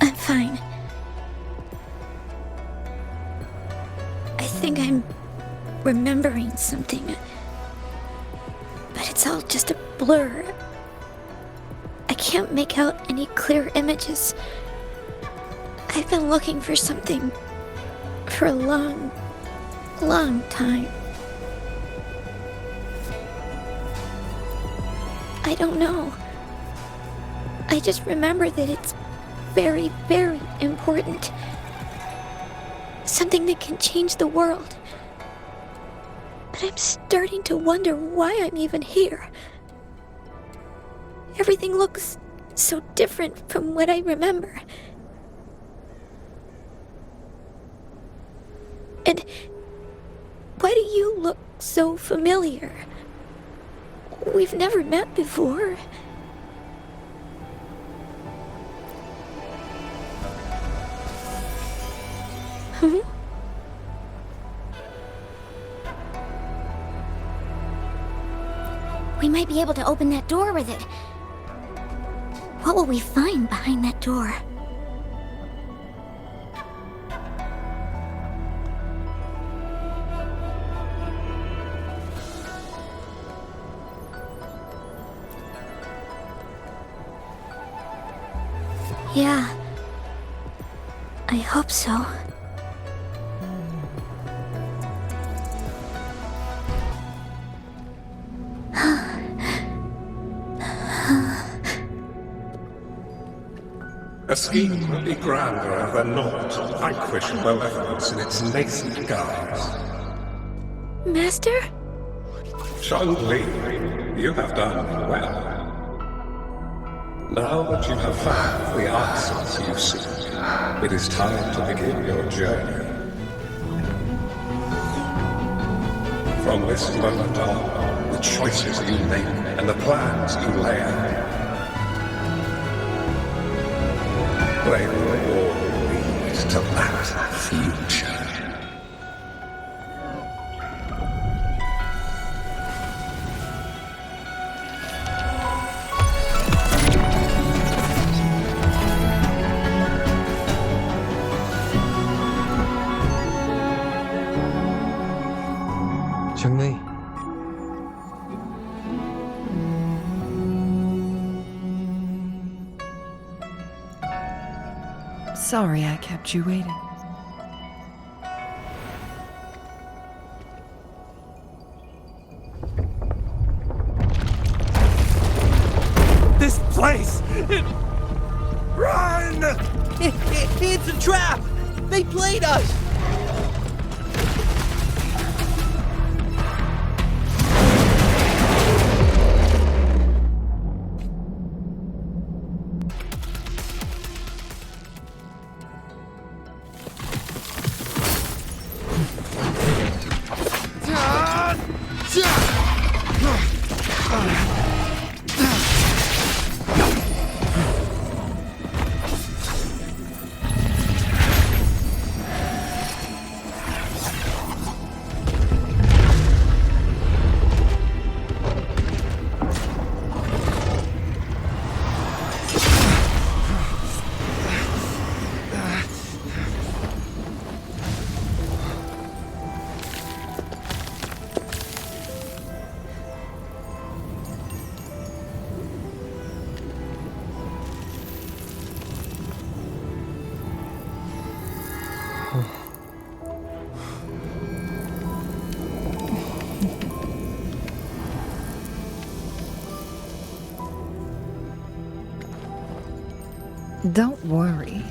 I'm fine. I think I'm remembering something. But it's all just a blur. I can't make out any clear images. I've been looking for something for a long, long time. I don't know. I just remember that it's very, very important. Something that can change the world. But I'm starting to wonder why I'm even here. Everything looks so different from what I remember. And why do you look so familiar? We've never met before. We might be able to open that door with it. What will we find behind that door? Yeah, I hope so.
A scheme would be grander than naught to vanquish malevolence in its nascent guise.
Master?
Changli, you have done well. Now that you have found the answers you seek, it is time to begin your journey. From this moment on, the choices you make and the plans you lay out, they will all lead to that future.
Changli.
Sorry I kept you waiting.
This place! Run!
It's a trap! They played us!
Don't worry.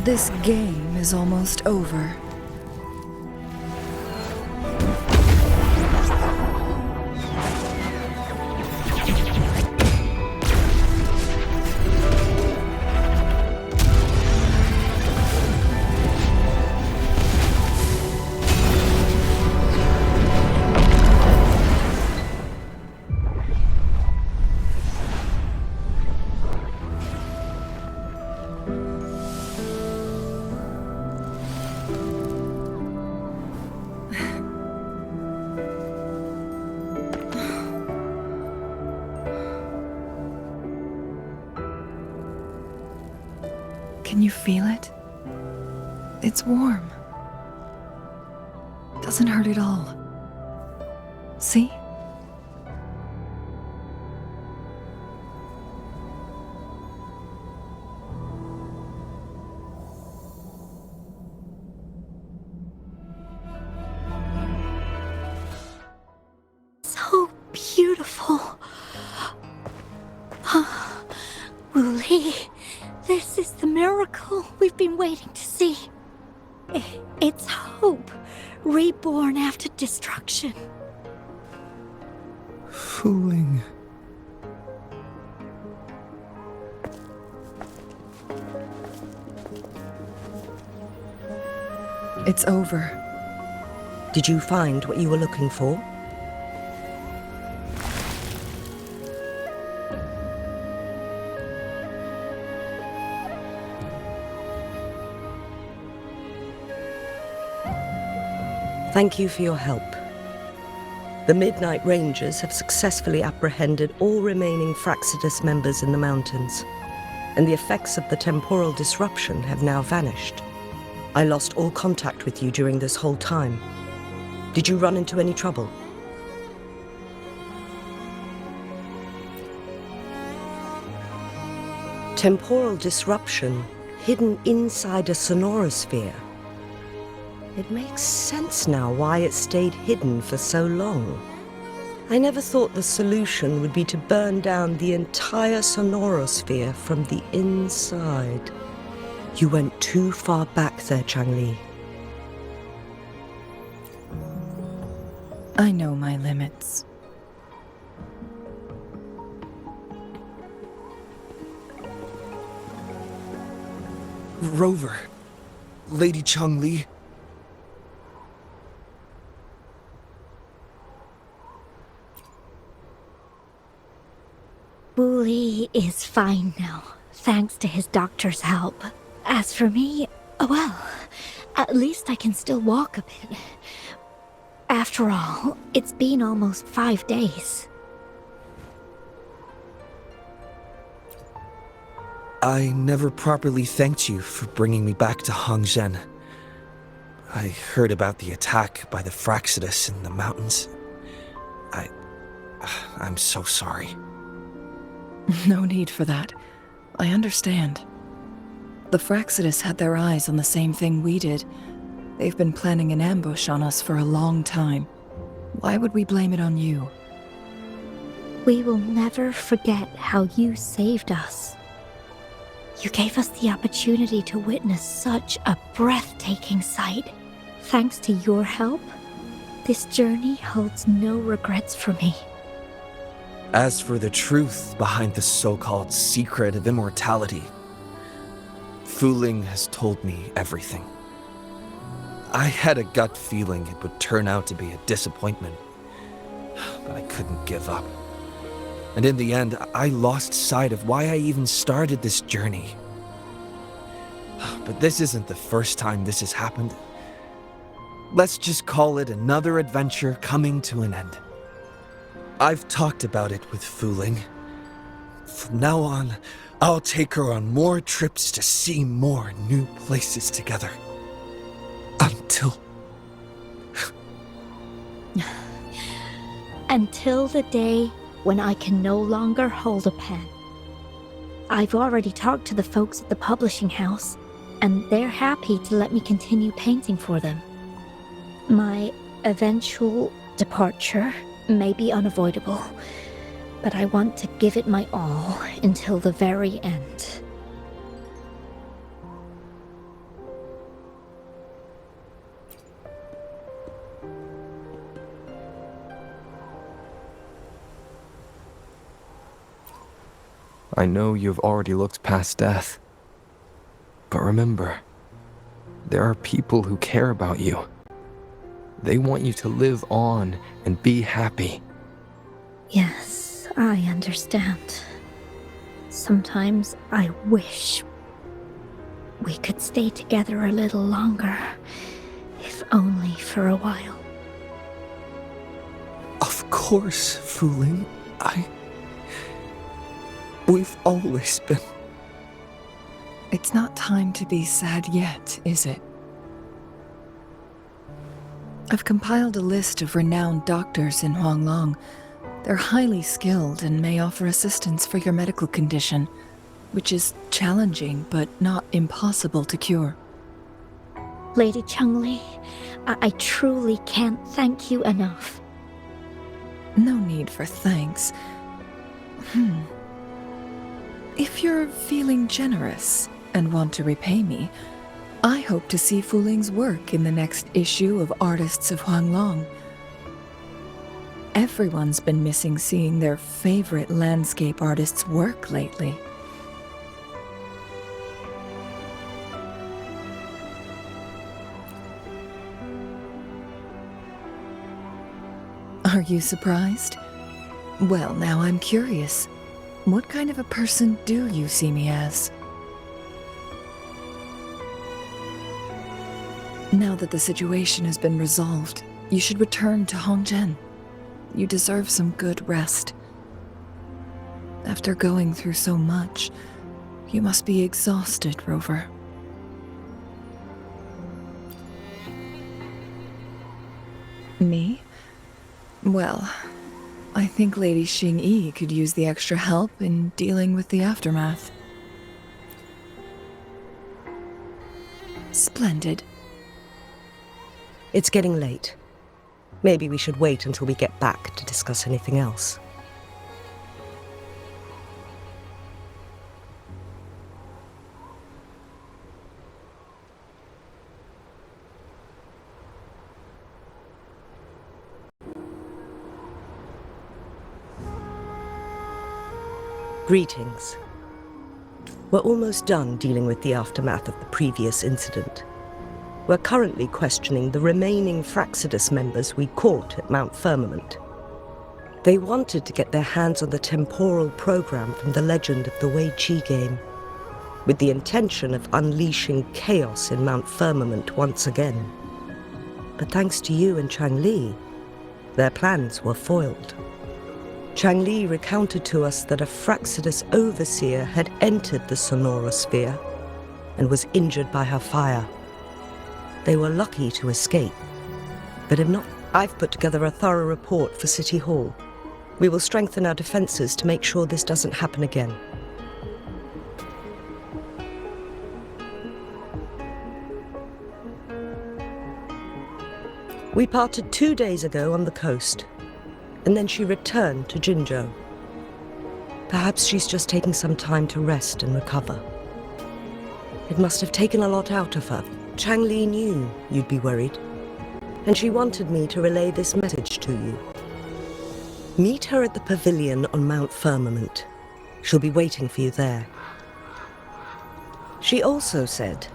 This game is almost over. Can you feel it? It's warm. Doesn't hurt at all. See?
So beautiful. Wooly, this is the miracle we've been waiting to see. It's hope, reborn after destruction.
Fooling.
It's over.
Did you find what you were looking for? Thank you for your help. The Midnight Rangers have successfully apprehended all remaining Fraxidus members in the mountains, and the effects of the temporal disruption have now vanished. I lost all contact with you during this whole time. Did you run into any trouble? Temporal disruption hidden inside a sonorosphere. It makes sense now why it stayed hidden for so long. I never thought the solution would be to burn down the entire sonorosphere from the inside. You went too far back there, Changli.
I know my limits.
Rover, Lady Changli.
Wooly is fine now, thanks to his doctor's help. As for me, well, at least I can still walk a bit. After all, it's been almost 5 days.
I never properly thanked you for bringing me back to Hongzhen. I heard about the attack by the Fraxidus in the mountains. I'm so sorry.
No need for that. I understand. The Fraxidus had their eyes on the same thing we did. They've been planning an ambush on us for a long time. Why would we blame it on you?
We will never forget how you saved us. You gave us the opportunity to witness such a breathtaking sight. Thanks to your help, this journey holds no regrets for me.
As for the truth behind the so-called secret of immortality, Wuthering has told me everything. I had a gut feeling it would turn out to be a disappointment, but I couldn't give up. And in the end, I lost sight of why I even started this journey. But this isn't the first time this has happened. Let's just call it another adventure coming to an end. I've talked about it with Wuthering. From now on, I'll take her on more trips to see more new places together.
Until the day when I can no longer hold a pen. I've already talked to the folks at the publishing house, and they're happy to let me continue painting for them. My eventual departure may be unavoidable, but I want to give it my all until the very end.
I know you've already looked past death. But remember, there are people who care about you. They want you to live on and be happy.
Yes, I understand. Sometimes I wish we could stay together a little longer, if only for a while.
Of course, Wuthering. We've always been...
It's not time to be sad yet, is it? I've compiled a list of renowned doctors in Huanglong. They're highly skilled and may offer assistance for your medical condition, which is challenging but not impossible to cure.
Lady Changli, I truly can't thank you enough.
No need for thanks. If you're feeling generous and want to repay me, I hope to see Fuling's work in the next issue of Artists of Huanglong. Everyone's been missing seeing their favorite landscape artists work lately. Are you surprised? Well, now I'm curious. What kind of a person do you see me as? Now that the situation has been resolved, you should return to Hongzhen. You deserve some good rest. After going through so much, you must be exhausted, Rover. Me? Well, I think Lady Xing-Yi could use the extra help in dealing with the aftermath. Splendid.
It's getting late. Maybe we should wait until we get back to discuss anything else. Greetings. We're almost done dealing with the aftermath of the previous incident. We're currently questioning the remaining Fraxidus members we caught at Mount Firmament. They wanted to get their hands on the temporal program from the legend of the Wei Qi game, with the intention of unleashing chaos in Mount Firmament once again. But thanks to you and Changli, their plans were foiled. Changli recounted to us that a Fraxidus overseer had entered the Sonorosphere and was injured by her fire. They were lucky to escape, but if not, I've put together a thorough report for City Hall. We will strengthen our defenses to make sure this doesn't happen again. We parted 2 days ago on the coast, and then she returned to Jinzhou. Perhaps she's just taking some time to rest and recover. It must have taken a lot out of her. Changli knew you'd be worried, and she wanted me to relay this message to you. Meet her at the pavilion on Mount Firmament. She'll be waiting for you there. She also said,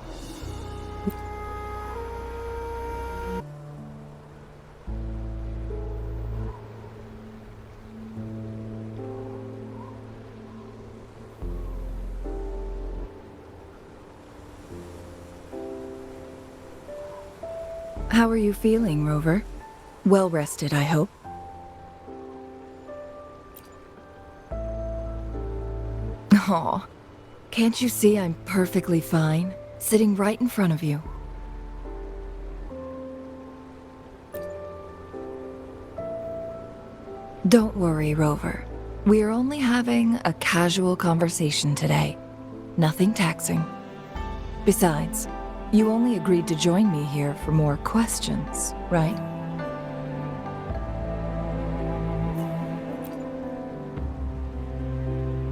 How are you feeling, Rover? Well rested, I hope. Aw, can't you see I'm perfectly fine, sitting right in front of you? Don't worry, Rover. We're only having a casual conversation today. Nothing taxing. Besides, you only agreed to join me here for more questions, right?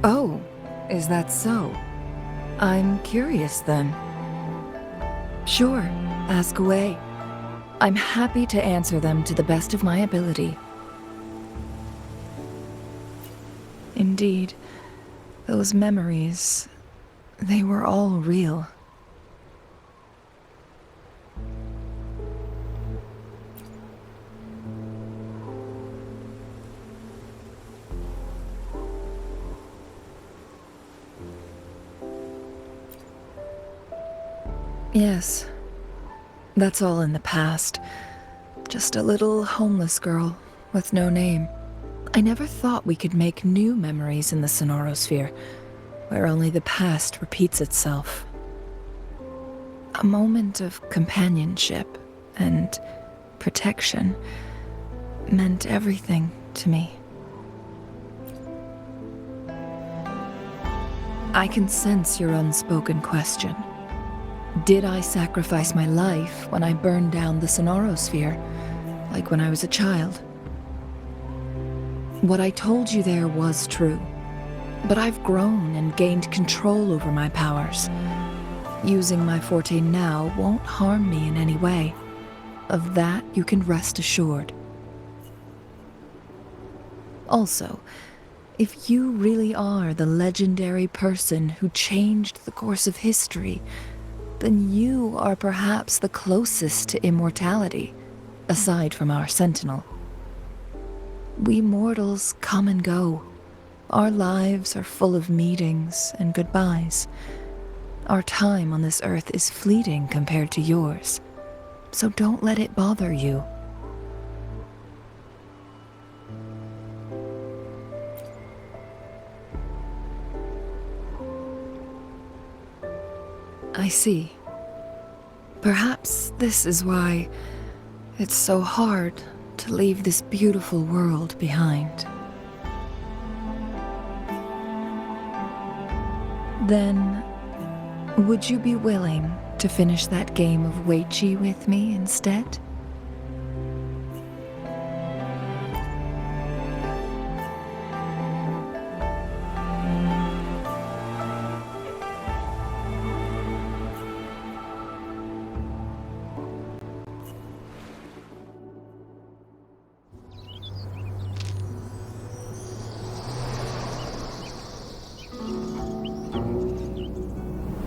Oh, is that so? I'm curious then. Sure, ask away. I'm happy to answer them to the best of my ability. Indeed, those memories, they were all real. Yes, that's all in the past. Just a little homeless girl with no name. I never thought we could make new memories in the Sonorosphere, where only the past repeats itself. A moment of companionship and protection meant everything to me. I can sense your unspoken question. Did I sacrifice my life when I burned down the Sonorosphere, like when I was a child? What I told you there was true, but I've grown and gained control over my powers. Using my forte now won't harm me in any way. Of that you can rest assured. Also, if you really are the legendary person who changed the course of history, then you are perhaps the closest to immortality, aside from our sentinel. We mortals come and go. Our lives are full of meetings and goodbyes. Our time on this earth is fleeting compared to yours, so don't let it bother you. I see. Perhaps this is why it's so hard to leave this beautiful world behind. Then, would you be willing to finish that game of Wei Qi with me instead?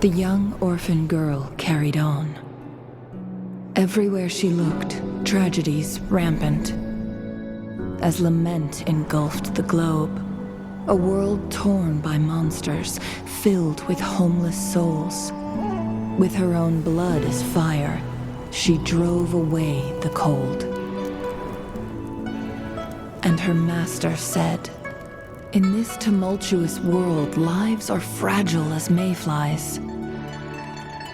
The young orphan girl carried on. Everywhere she looked, tragedies rampant. As lament engulfed the globe, a world torn by monsters, filled with homeless souls. With her own blood as fire, she drove away the cold. And her master said, "In this tumultuous world, lives are fragile as mayflies."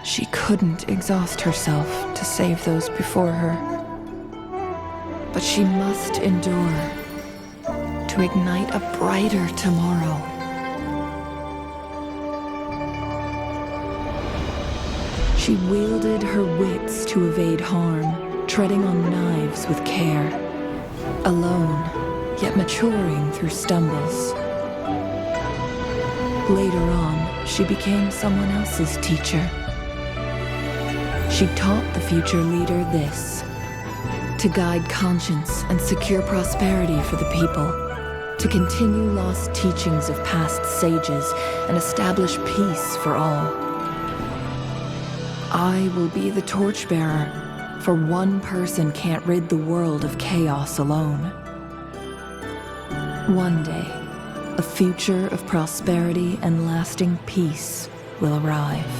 She couldn't exhaust herself to save those before her. But she must endure to ignite a brighter tomorrow. She wielded her wits to evade harm, treading on knives with care. Alone, yet maturing through stumbles. Later on, she became someone else's teacher. She taught the future leader this: to guide conscience and secure prosperity for the people, to continue lost teachings of past sages and establish peace for all. I will be the torchbearer, for one person can't rid the world of chaos alone. One day, a future of prosperity and lasting peace will arrive.